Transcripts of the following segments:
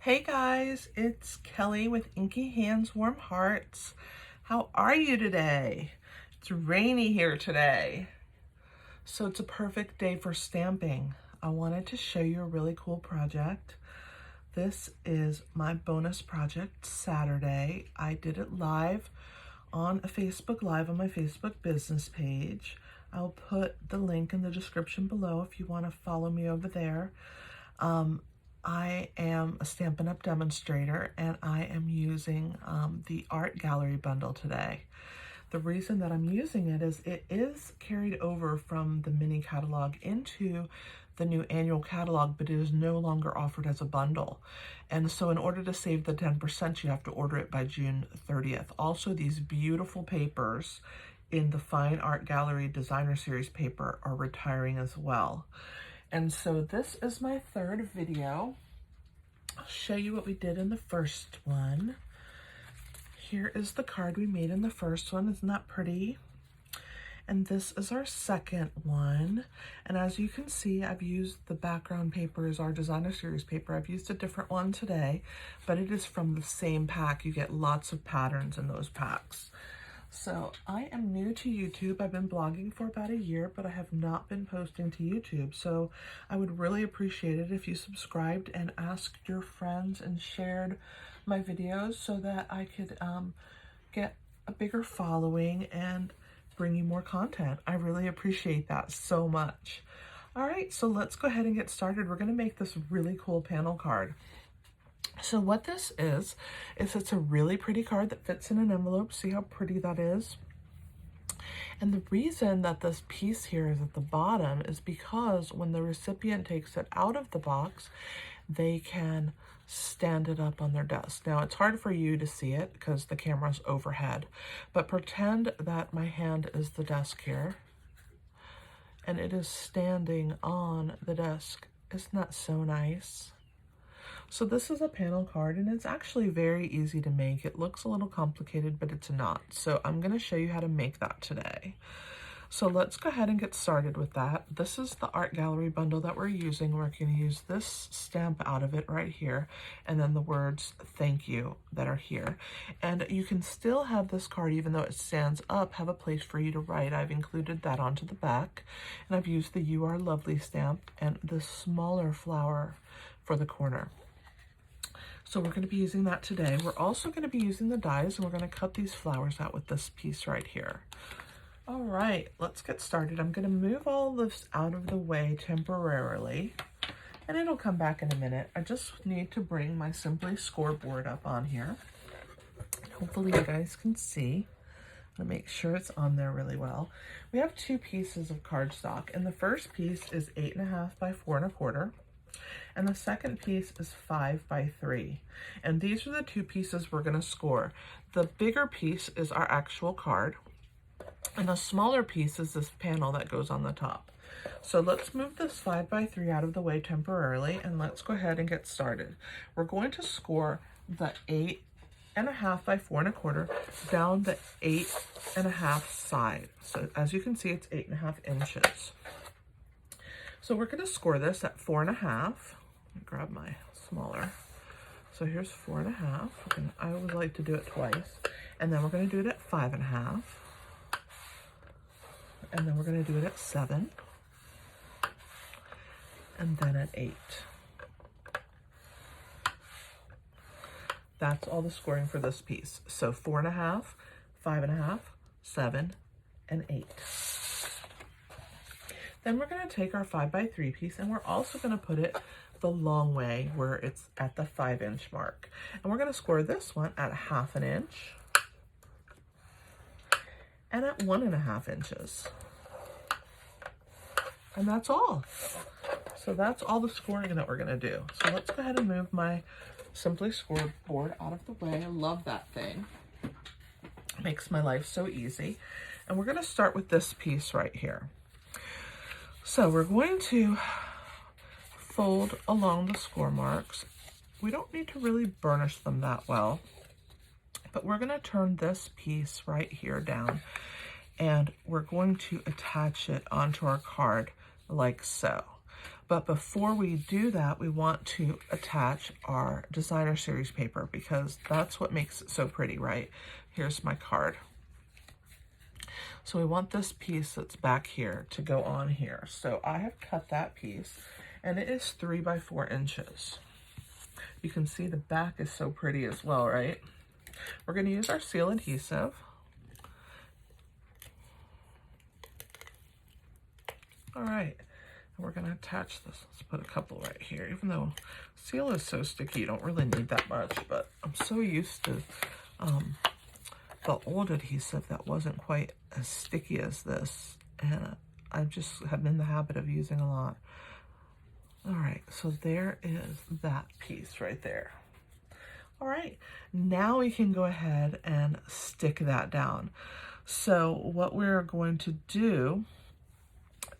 Hey guys, it's Kelly with Inky Hands, Warm Hearts. How are you today? It's rainy here today, so it's a perfect day for stamping. I wanted to show you a really cool project. This is my bonus project Saturday. I did it live on a Facebook Live on my Facebook business page. I'll put the link in the description below if you want to follow me over there. I am a Stampin' Up! Demonstrator, and I am using the art gallery bundle today. The reason that I'm using it is carried over from the mini catalog into the new annual catalog, but it is no longer offered as a bundle. And so in order to save the 10%, you have to order it by June 30th. Also, these beautiful papers in the Fine Art Gallery Designer Series paper are retiring as well. And so this is my third video. I'll show you what we did in the first one. Here is the card we made in the first one. Isn't that pretty? And this is our second one. And as you can see, I've used the background paper as our designer series paper. I've used a different one today, but it is from the same pack. You get lots of patterns in those packs. So I am new to YouTube. I've been blogging for about a year, but I have not been posting to YouTube. So I would really appreciate it if you subscribed and asked your friends and shared my videos so that I could get a bigger following and bring you more content. I really appreciate that so much. All right, so let's go ahead and get started. We're gonna make this really cool panel card. So what this is it's a really pretty card that fits in an envelope. See how pretty that is? And the reason that this piece here is at the bottom is because when the recipient takes it out of the box, they can stand it up on their desk. Now, it's hard for you to see it because the camera's overhead, but pretend that my hand is the desk here and it is standing on the desk. Isn't that so nice? So this is a panel card, and it's actually very easy to make. It looks a little complicated, but it's not. So I'm going to show you how to make that today. So let's go ahead and get started with that. This is the art gallery bundle that we're using. We're going to use this stamp out of it right here, and then the words "thank you" that are here. And you can still have this card, even though it stands up, have a place for you to write. I've included that onto the back, and I've used the "You Are Lovely" stamp and the smaller flower for the corner. So we're going to be using that today. We're also going to be using the dies, and we're going to cut these flowers out with this piece right here. All right, let's get started. I'm going to move all this out of the way temporarily, and it'll come back in a minute. I just need to bring my Simply scoreboard up on here. Hopefully you guys can see. I'm going to make sure it's on there really well. We have two pieces of cardstock, and the first piece is 8.5 by 4 1/4. And the second piece is 5 by 3. And these are the two pieces we're going to score. The bigger piece is our actual card, and the smaller piece is this panel that goes on the top. So let's move this 5 by 3 out of the way temporarily, and let's go ahead and get started. We're going to score the 8.5 by 4 1/4 down the 8.5 side. So as you can see, it's 8.5 inches. So we're going to score this at 4.5. Grab my smaller. So here's 4.5. I always like to do it twice. And then we're going to do it at 5.5. And then we're going to do it at 7. And then at 8. That's all the scoring for this piece. So 4.5, 5.5, 7, and 8. Then we're going to take our 5 by 3 piece, and we're also going to put it the long way where it's at the 5-inch mark. And we're going to score this one at 1/2 inch and at 1.5 inches. And that's all. So that's all the scoring that we're going to do. So let's go ahead and move my Simply scoreboard out of the way. I love that thing. It makes my life so easy. And we're going to start with this piece right here. So we're going to fold along the score marks. We don't need to really burnish them that well, but we're going to turn this piece right here down, and we're going to attach it onto our card like so. But before we do that, we want to attach our designer series paper because that's what makes it so pretty, right? Here's my card. So we want this piece that's back here to go on here. So I have cut that piece and it is 3 by 4 inches. You can see the back is so pretty as well, right? We're going to use our seal adhesive. All right. We're going to attach this. Let's put a couple right here. Even though seal is so sticky, you don't really need that much, but I'm so used to the old adhesive that wasn't quite as sticky as this, and I just have been in the habit of using a lot. All right, so there is that piece right there. All right, now we can go ahead and stick that down. So what we're going to do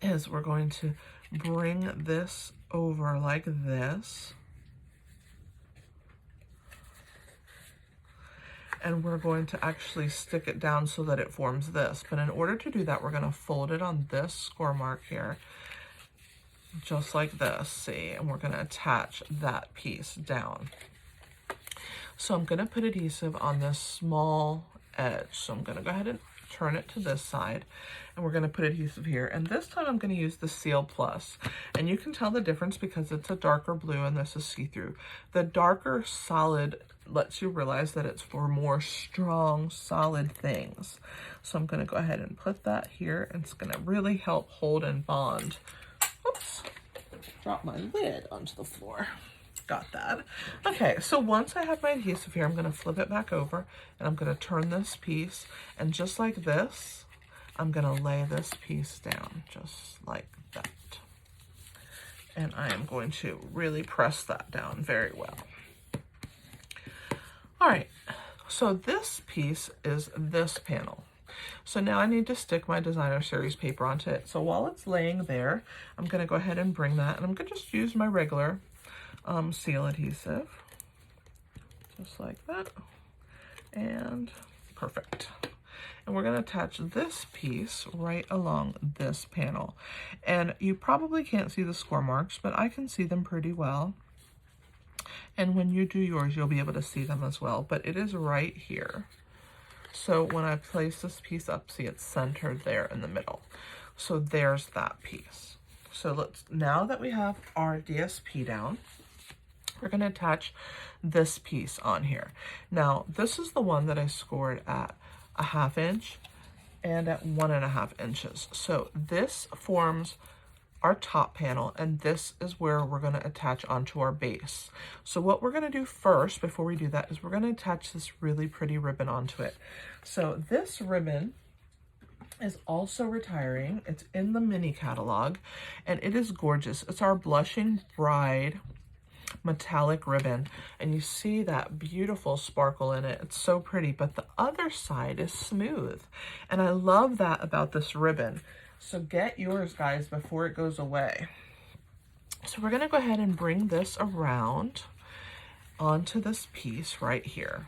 is we're going to bring this over like this. And we're going to actually stick it down so that it forms this. But in order to do that, we're going to fold it on this score mark here, just like this, see? And we're going to attach that piece down. So I'm going to put adhesive on this small edge. So I'm going to go ahead and turn it to this side, and we're going to put adhesive here. And this time I'm going to use the Seal Plus. And you can tell the difference because it's a darker blue and this is see-through. The darker solid lets you realize that it's for more strong, solid things. So I'm going to go ahead and put that here, and it's going to really help hold and bond. Oops, drop my lid onto the floor. Got that. Okay, so once I have my adhesive here, I'm going to flip it back over, and I'm going to turn this piece, and just like this, I'm going to lay this piece down, just like that. And I am going to really press that down very well. All right, so this piece is this panel. So now I need to stick my designer series paper onto it. So while it's laying there, I'm going to go ahead and bring that, and I'm going to just use my regular seal adhesive, just like that, and perfect. And we're going to attach this piece right along this panel. And you probably can't see the score marks, but I can see them pretty well. And when you do yours, you'll be able to see them as well, but it is right here. So when I place this piece up, see, it's centered there in the middle. So there's that piece. So now that we have our DSP down, we're going to attach this piece on here. Now, this is the one that I scored at 1/2 inch and at 1.5 inches. So this forms our top panel, and this is where we're going to attach onto our base. So what we're going to do first, before we do that, is we're going to attach this really pretty ribbon onto it. So this ribbon is also retiring. It's in the mini catalog, and it is gorgeous. It's our Blushing Bride metallic ribbon, and you see that beautiful sparkle in it. It's so pretty, but the other side is smooth, and I love that about this ribbon. So get yours, guys, before it goes away. So we're going to go ahead and bring this around onto this piece right here.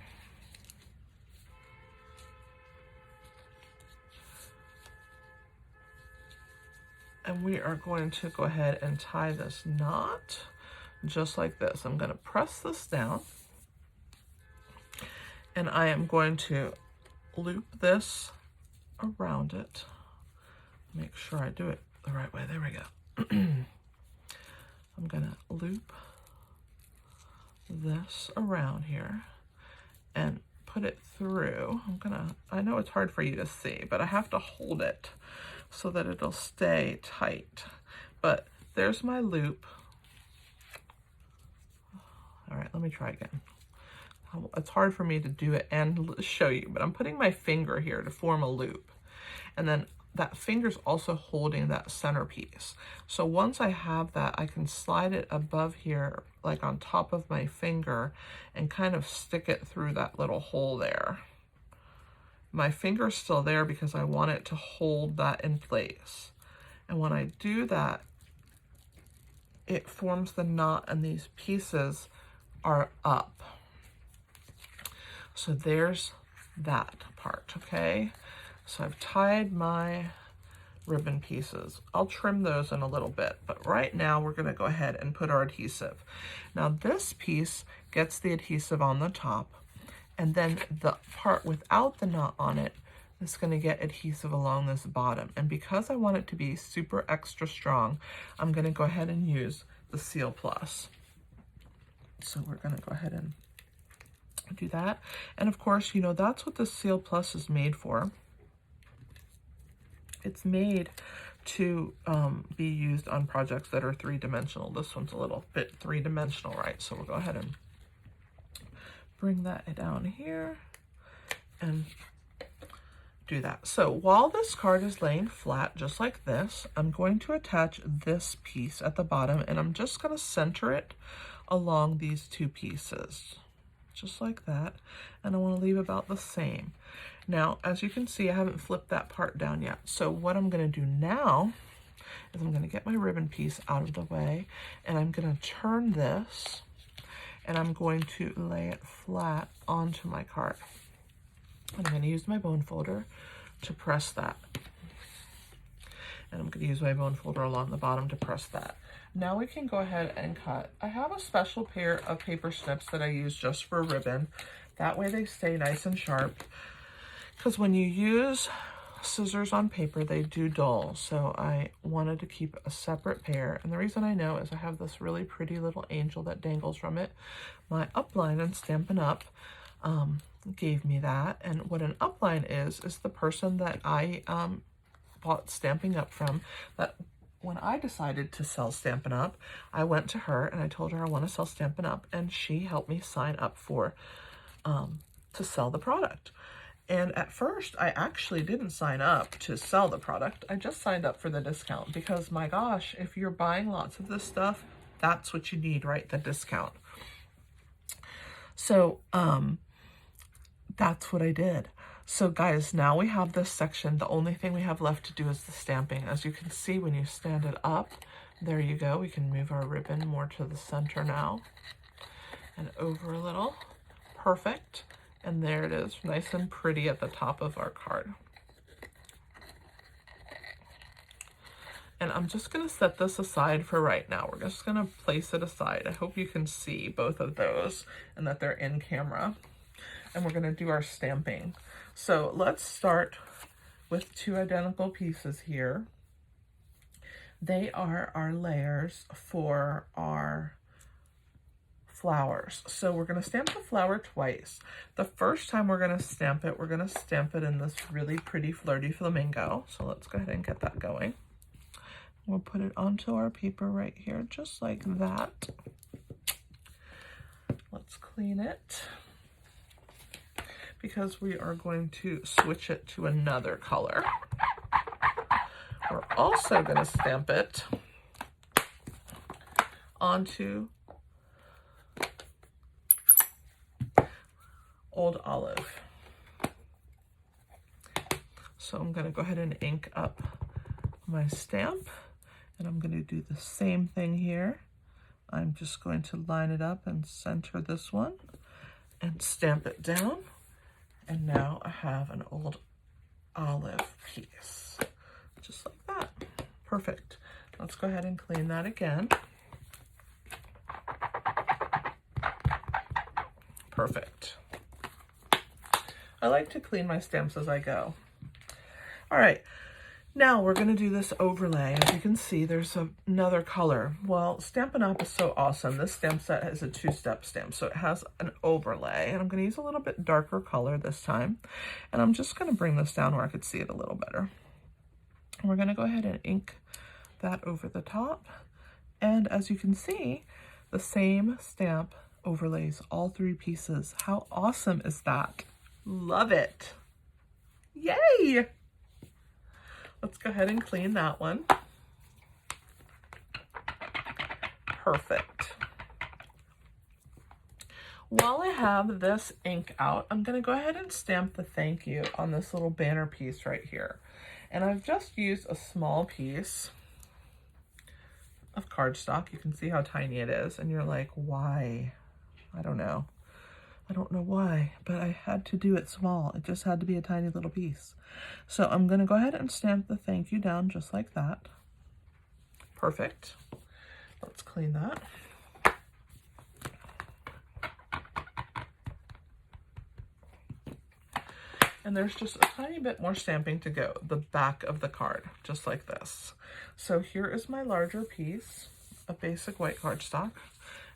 And we are going to go ahead and tie this knot just like this. I'm going to press this down, and I am going to loop this around it. Make sure I do it the right way. There we go. I'm going to loop this around here and put it through. I know it's hard for you to see, but I have to hold it so that it'll stay tight. But there's my loop. All right, let me try again. It's hard for me to do it and show you, but I'm putting my finger here to form a loop. And then that finger's also holding that centerpiece. So once I have that, I can slide it above here, like on top of my finger, and kind of stick it through that little hole there. My finger's still there because I want it to hold that in place. And when I do that, it forms the knot, and these pieces are up. So there's that part, okay? So I've tied my ribbon pieces. I'll trim those in a little bit, but right now we're going to go ahead and put our adhesive. Now this piece gets the adhesive on the top, and then the part without the knot on it is going to get adhesive along this bottom. And because I want it to be super extra strong, I'm going to go ahead and use the Seal Plus. So we're going to go ahead and do that. And of course, you know, that's what the Seal Plus is made for. It's made to be used on projects that are three-dimensional. This one's a little bit three-dimensional, right? So we'll go ahead and bring that down here and do that. So while this card is laying flat, just like this, I'm going to attach this piece at the bottom, and I'm just going to center it along these two pieces, just like that. And I want to leave about the same. Now, as you can see, I haven't flipped that part down yet. So what I'm going to do now is I'm going to get my ribbon piece out of the way, and I'm going to turn this, and I'm going to lay it flat onto my card. And I'm going to use my bone folder to press that. And I'm going to use my bone folder along the bottom to press that. Now we can go ahead and cut. I have a special pair of paper snips that I use just for ribbon. That way they stay nice and sharp. Because when you use scissors on paper, they do dull. So I wanted to keep a separate pair. And the reason I know is I have this really pretty little angel that dangles from it. My upline in Stampin' Up! Gave me that. And what an upline is the person that I bought Stampin' Up! From. That when I decided to sell Stampin' Up!, I went to her and I told her I want to sell Stampin' Up!, and she helped me sign up for to sell the product. And at first, I actually didn't sign up to sell the product. I just signed up for the discount because, my gosh, if you're buying lots of this stuff, that's what you need, right? The discount. So, that's what I did. So guys, now we have this section. The only thing we have left to do is the stamping. As you can see, when you stand it up, there you go. We can move our ribbon more to the center now and over a little. Perfect. And there it is, nice and pretty at the top of our card. And I'm just going to set this aside for right now. We're just going to place it aside. I hope you can see both of those and that they're in camera. And we're going to do our stamping. So let's start with two identical pieces here. They are our layers for our flowers. So we're going to stamp the flower twice. The first time we're going to stamp it in this really pretty flirty flamingo. So let's go ahead and get that going. We'll put it onto our paper right here, just like that. Let's clean it, because we are going to switch it to another color. We're also going to stamp it onto Old Olive. So I'm going to go ahead and ink up my stamp, and I'm going to do the same thing here. I'm just going to line it up and center this one and stamp it down. And now I have an Old Olive piece, just like that. Perfect. Let's go ahead and clean that again. Perfect. I like to clean my stamps as I go. All right, now we're going to do this overlay. As you can see, there's another color. Well, Stampin' Up! Is so awesome. This stamp set is a two-step stamp, so it has an overlay. And I'm going to use a little bit darker color this time. And I'm just going to bring this down where I could see it a little better. And we're going to go ahead and ink that over the top. And as you can see, the same stamp overlays all three pieces. How awesome is that? Love it. Yay! Let's go ahead and clean that one. Perfect. While I have this ink out, I'm going to go ahead and stamp the thank you on this little banner piece right here. And I've just used a small piece of cardstock. You can see how tiny it is. And you're like, why? I don't know. I don't know why, but I had to do it small. It just had to be a tiny little piece. So I'm going to go ahead and stamp the thank you down just like that. Perfect. Let's clean that. And there's just a tiny bit more stamping to go, the back of the card, just like this. So here is my larger piece of basic white cardstock,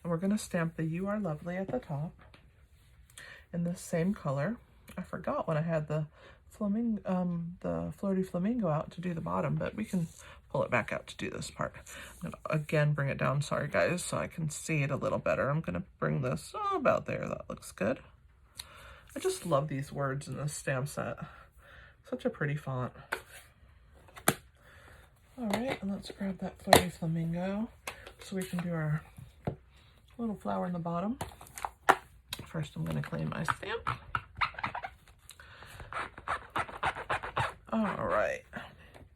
and we're gonna stamp the You Are Lovely at the top in this same color. I forgot when I had the Flirty Flamingo out to do the bottom, but we can pull it back out to do this part. I'm gonna again bring it down, sorry guys, so I can see it a little better. I'm gonna bring this about there, that looks good. I just love these words in this stamp set. Such a pretty font. All right, and let's grab that Flirty Flamingo so we can do our little flower in the bottom. First, I'm going to clean my stamp. All right.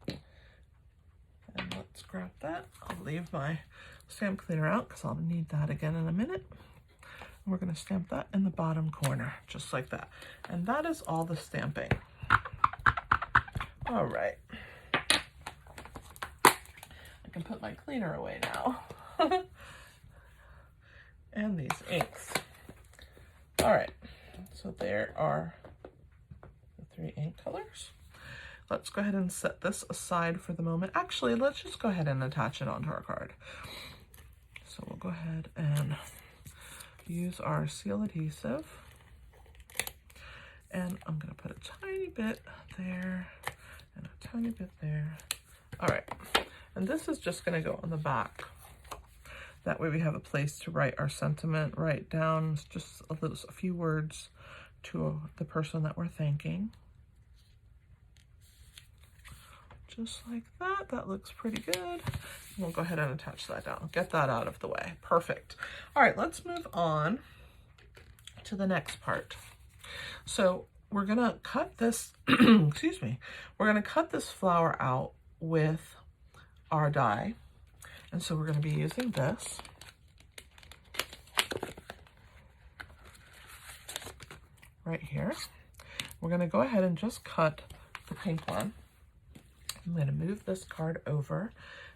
And let's grab that. I'll leave my stamp cleaner out because I'll need that again in a minute. We're going to stamp that in the bottom corner, just like that. And that is all the stamping. All right. I can put my cleaner away now. And these inks. All right, so there are the 3 ink colors. Let's go ahead and set this aside for the moment. Actually, let's just go ahead and attach it onto our card. So we'll go ahead and use our seal adhesive, and I'm going to put a tiny bit there and a tiny bit there. All right, and this is just going to go on the back. That way we have a place to write our sentiment, write down just a few words to the person that we're thanking. Just like that. That looks pretty good. We'll go ahead and attach that down. Get that out of the way. Perfect. All right, let's move on to the next part. So we're gonna cut this, excuse me, we're gonna cut this flower out with our die. And so we're gonna be using this. Right here. We're gonna go ahead and just cut the pink one. I'm going to move this card over,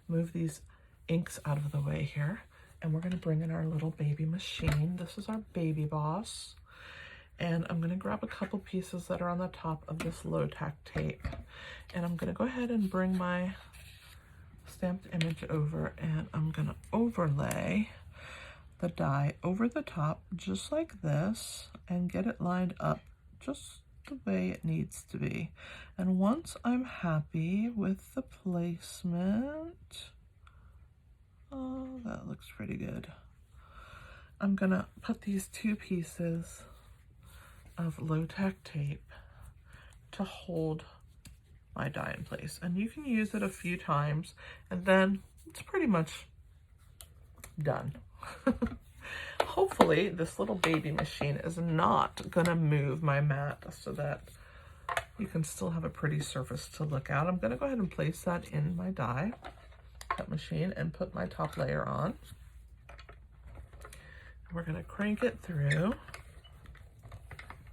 move these inks out of the way here, and we're going to bring in our little baby machine. This is our baby boss. And I'm going to grab a couple pieces that are on the top of this low tack tape. And I'm going to go ahead and bring my stamped image over, and I'm going to overlay the die over the top just like this and get it lined up just the way it needs to be. And once I'm happy with the placement, oh, that looks pretty good. I'm gonna put these 2 pieces of low tack tape to hold my die in place. And you can use it a few times and then it's pretty much done. Hopefully this little baby machine is not gonna move my mat so that you can still have a pretty surface to look at. I'm gonna go ahead and place that in my die cut machine and put my top layer on. We're gonna crank it through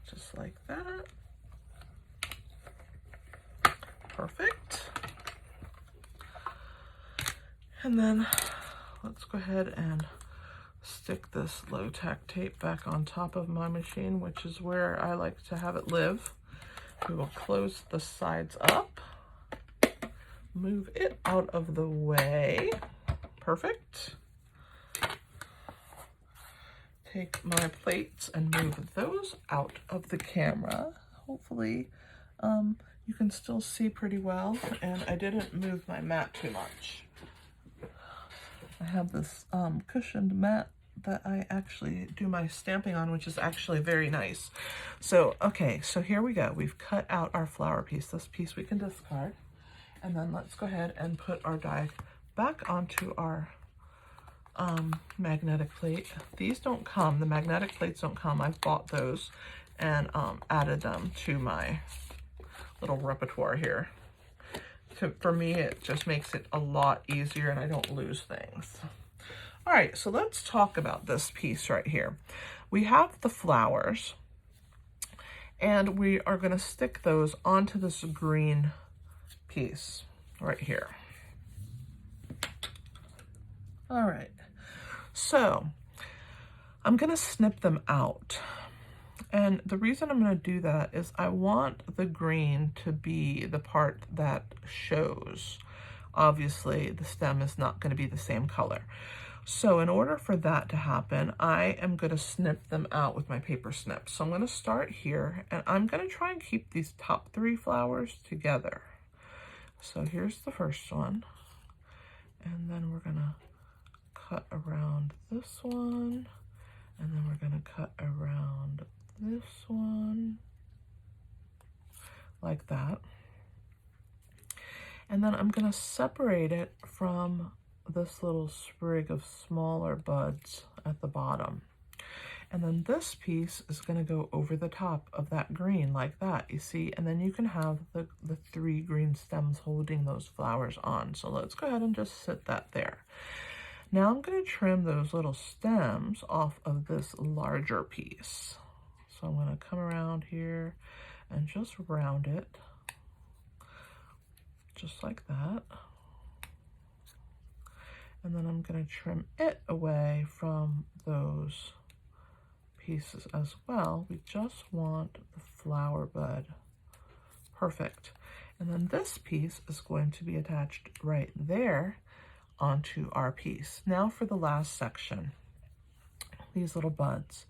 just like that. Perfect. And then let's go ahead and stick this low tack tape back on top of my machine, which is where I like to have it live. We will close the sides up, move it out of the way. Perfect. Take my plates and move those out of the camera. Hopefully you can still see pretty well, and I didn't move my mat too much. I have this cushioned mat that I actually do my stamping on, which is actually very nice. So, okay, so here we go. We've cut out our flower piece. This piece we can discard. And then let's go ahead and put our die back onto our magnetic plate. These don't come, the magnetic plates don't come. I've bought those and added them to my little repertoire here. For me, it just makes it a lot easier and I don't lose things. All right, so let's talk about this piece right here. We have the flowers, and we are going to stick those onto this green piece right here. All right, so I'm going to snip them out. And the reason I'm going to do that is I want the green to be the part that shows. Obviously, the stem is not going to be the same color. So in order for that to happen, I am going to snip them out with my paper snip. So I'm going to start here, and I'm going to try and keep these top 3 flowers together. So here's the first one, and then we're going to cut around this one, and then we're going to cut around this one, like that. And then I'm going to separate it from this little sprig of smaller buds at the bottom. And then this piece is going to go over the top of that green like that, you see? And then you can have the 3 green stems holding those flowers on. So let's go ahead and just sit that there. Now I'm going to trim those little stems off of this larger piece. So I'm going to come around here and just round it, just like that. And then I'm going to trim it away from those pieces as well. We just want the flower bud. Perfect. And then this piece is going to be attached right there onto our piece. Now for the last section, these little buds.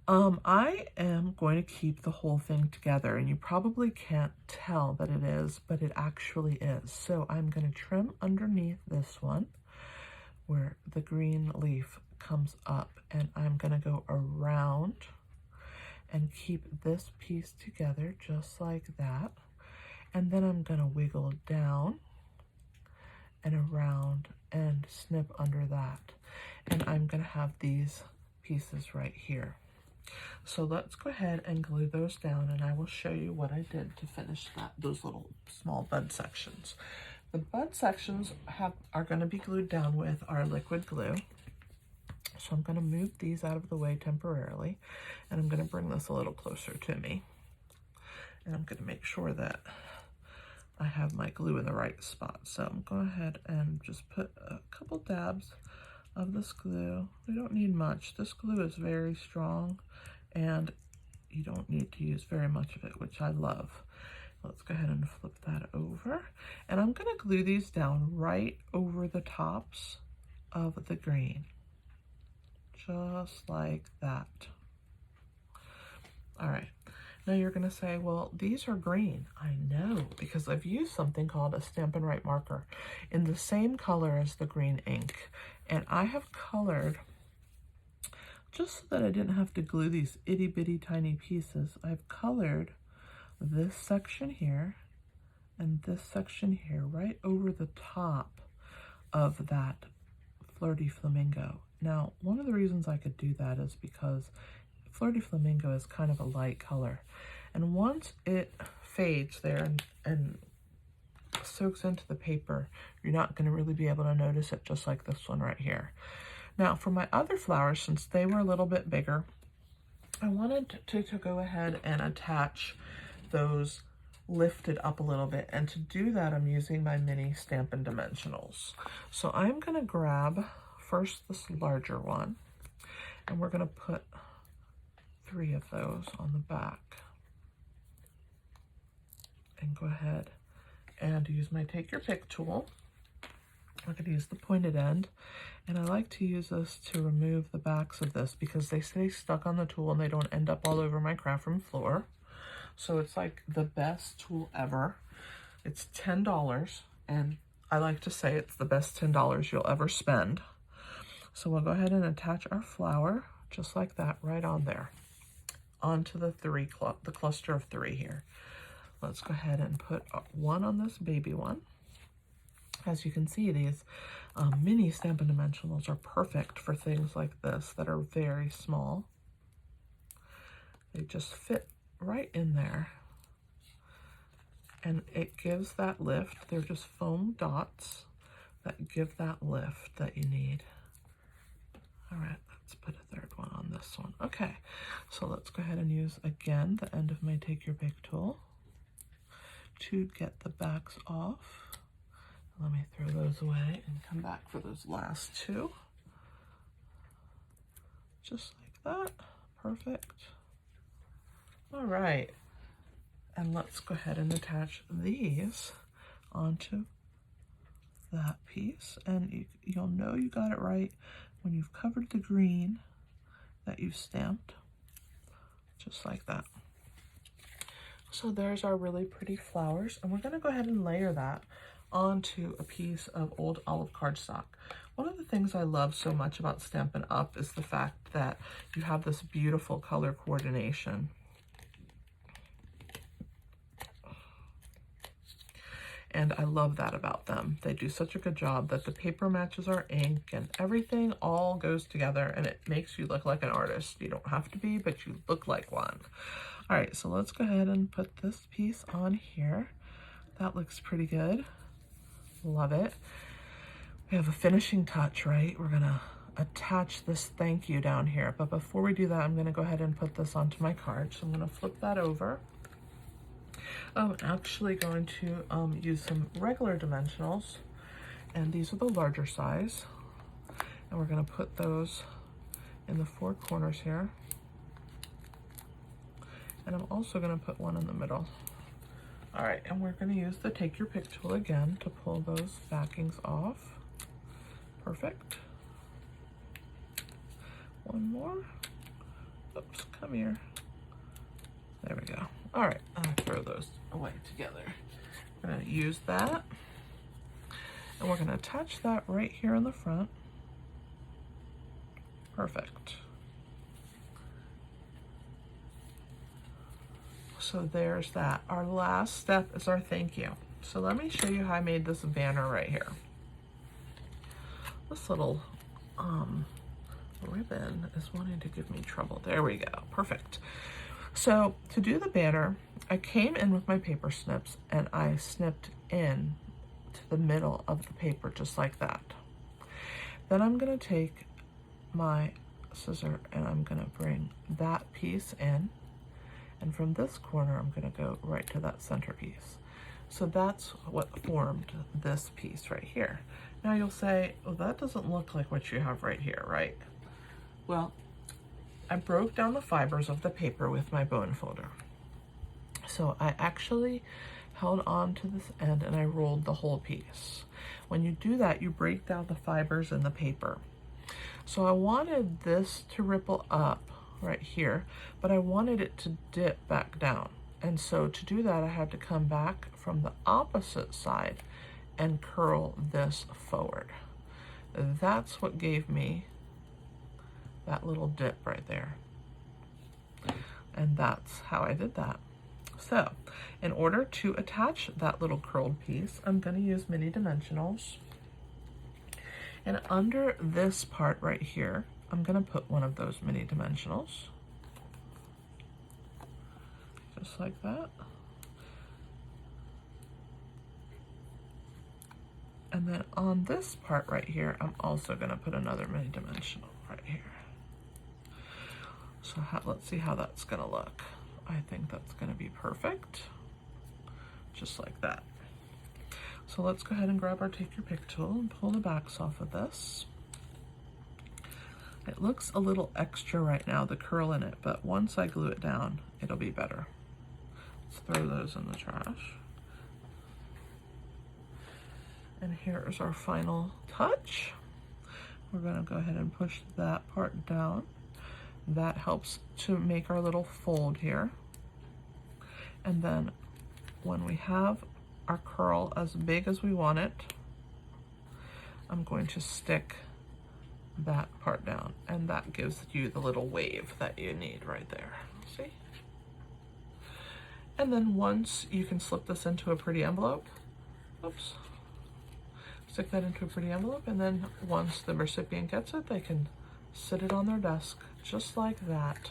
I am going to keep the whole thing together, and you probably can't tell that it is, but it actually is. So I'm going to trim underneath this one where the green leaf comes up, and I'm going to go around and keep this piece together just like that. And then I'm going to wiggle down and around and snip under that. And I'm going to have these pieces right here. So let's go ahead and glue those down, and I will show you what I did to finish those little small bud sections. The bud sections are going to be glued down with our liquid glue. So I'm going to move these out of the way temporarily, and I'm going to bring this a little closer to me. And I'm going to make sure that I have my glue in the right spot. So I'm going to go ahead and just put a couple dabs of this glue. We don't need much. This glue is very strong, and you don't need to use very much of it, which I love. Let's go ahead and flip that over. And I'm going to glue these down right over the tops of the green. Just like that. All right. Now you're going to say, well, these are green. I know, because I've used something called a Stampin' Up marker in the same color as the green ink. And I have colored, just so that I didn't have to glue these itty bitty tiny pieces, I've colored this section here and this section here right over the top of that Flirty Flamingo. Now, one of the reasons I could do that is because Flirty Flamingo is kind of a light color. And once it fades there and soaks into the paper, you're not going to really be able to notice it, just like this one right here. Now, for my other flowers, since they were a little bit bigger, I wanted to go ahead and attach those lifted up a little bit. And to do that, I'm using my mini Stampin' Dimensionals. So I'm going to grab first this larger one, and we're going to put 3 of those on the back. And go ahead and use my Take Your Pick tool. I'm going to use the pointed end, and I like to use this to remove the backs of this because they stay stuck on the tool and they don't end up all over my craft room floor. So it's like the best tool ever. It's $10, and I like to say it's the best $10 you'll ever spend. So we'll go ahead and attach our flower just like that right on there, onto the cluster of 3 here. Let's go ahead and put 1 on this baby one. As you can see, these mini Stampin' Dimensionals are perfect for things like this that are very small. They just fit right in there, and it gives that lift. They're just foam dots that give that lift that you need. All right, let's put a third one on this one. Okay, so let's go ahead and use again the end of my Take Your Pick tool to get the backs off. Let me throw those away and come back for those last two. Just like that. Perfect. All right, and let's go ahead and attach these onto that piece, and you'll know you got it right when you've covered the green that you've stamped, just like that. So there's our really pretty flowers, and we're going to go ahead and layer that onto a piece of old olive cardstock. One of the things I love so much about Stampin' Up! Is the fact that you have this beautiful color coordination. And I love that about them. They do such a good job that the paper matches our ink and everything all goes together, and it makes you look like an artist. You don't have to be, but you look like one. All right, so let's go ahead and put this piece on here. That looks pretty good. Love it. We have a finishing touch, right? We're gonna attach this thank you down here. But before we do that, I'm gonna go ahead and put this onto my card. So I'm gonna flip that over. I'm actually going to use some regular dimensionals, and these are the larger size, and we're going to put those in the four corners here, and I'm also going to put one in the middle. All right, and we're going to use the Take Your Pick tool again to pull those backings off. Perfect. One more. Oops, come here. There we go. All right, I'll throw those away together. We're gonna use that, and we're gonna attach that right here in the front. Perfect. So there's that. Our last step is our thank you. So let me show you how I made this banner right here. This little ribbon is wanting to give me trouble. There we go. Perfect. So to do the banner, I came in with my paper snips and I snipped in to the middle of the paper just like that. Then I'm going to take my scissor and I'm going to bring that piece in, and from this corner I'm going to go right to that center piece. So that's what formed this piece right here. Now you'll say, oh, that doesn't look like what you have right here, right? Well, I broke down the fibers of the paper with my bone folder. So I actually held on to this end and I rolled the whole piece. When you do that, you break down the fibers in the paper. So I wanted this to ripple up right here, but I wanted it to dip back down. And so to do that, I had to come back from the opposite side and curl this forward. That's what gave me that little dip right there. And that's how I did that. So in order to attach that little curled piece, I'm going to use mini dimensionals. And under this part right here, I'm going to put one of those mini dimensionals. Just like that. And then on this part right here, I'm also going to put another mini dimensional right here. So let's see how that's going to look. I think that's going to be perfect. Just like that. So let's go ahead and grab our Take Your Pick tool and pull the backs off of this. It looks a little extra right now, the curl in it, but once I glue it down, it'll be better. Let's throw those in the trash. And here is our final touch. We're going to go ahead and push that part down. That helps to make our little fold here. And then when we have our curl as big as we want it, I'm going to stick that part down, and that gives you the little wave that you need right there. See? And then once you can slip this into a pretty envelope, oops, stick that into a pretty envelope, and then once the recipient gets it, they can sit it on their desk just like that.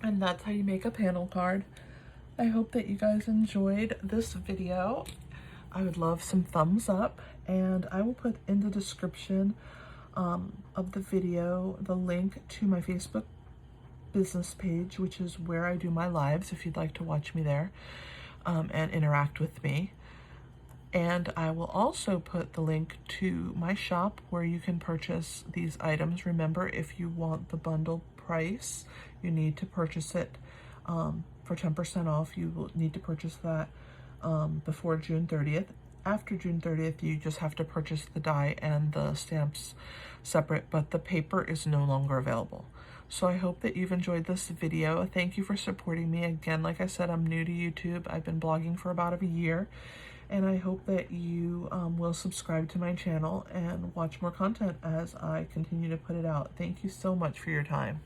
And that's how you make a panel card. I hope that you guys enjoyed this video. I would love some thumbs up, And I will put in the description of the video the link to my Facebook business page, which is where I do my lives if you'd like to watch me there and interact with me. And I will also put the link to my shop where you can purchase these items. Remember, if you want the bundle price, you need to purchase it for 10% off. You will need to purchase that before June 30th. After June 30th, you just have to purchase the die and the stamps separate, but the paper is no longer available. So I hope that you've enjoyed this video. Thank you for supporting me. Again, like I said, I'm new to YouTube. I've been blogging for about a year. And I hope that you will subscribe to my channel and watch more content as I continue to put it out. Thank you so much for your time.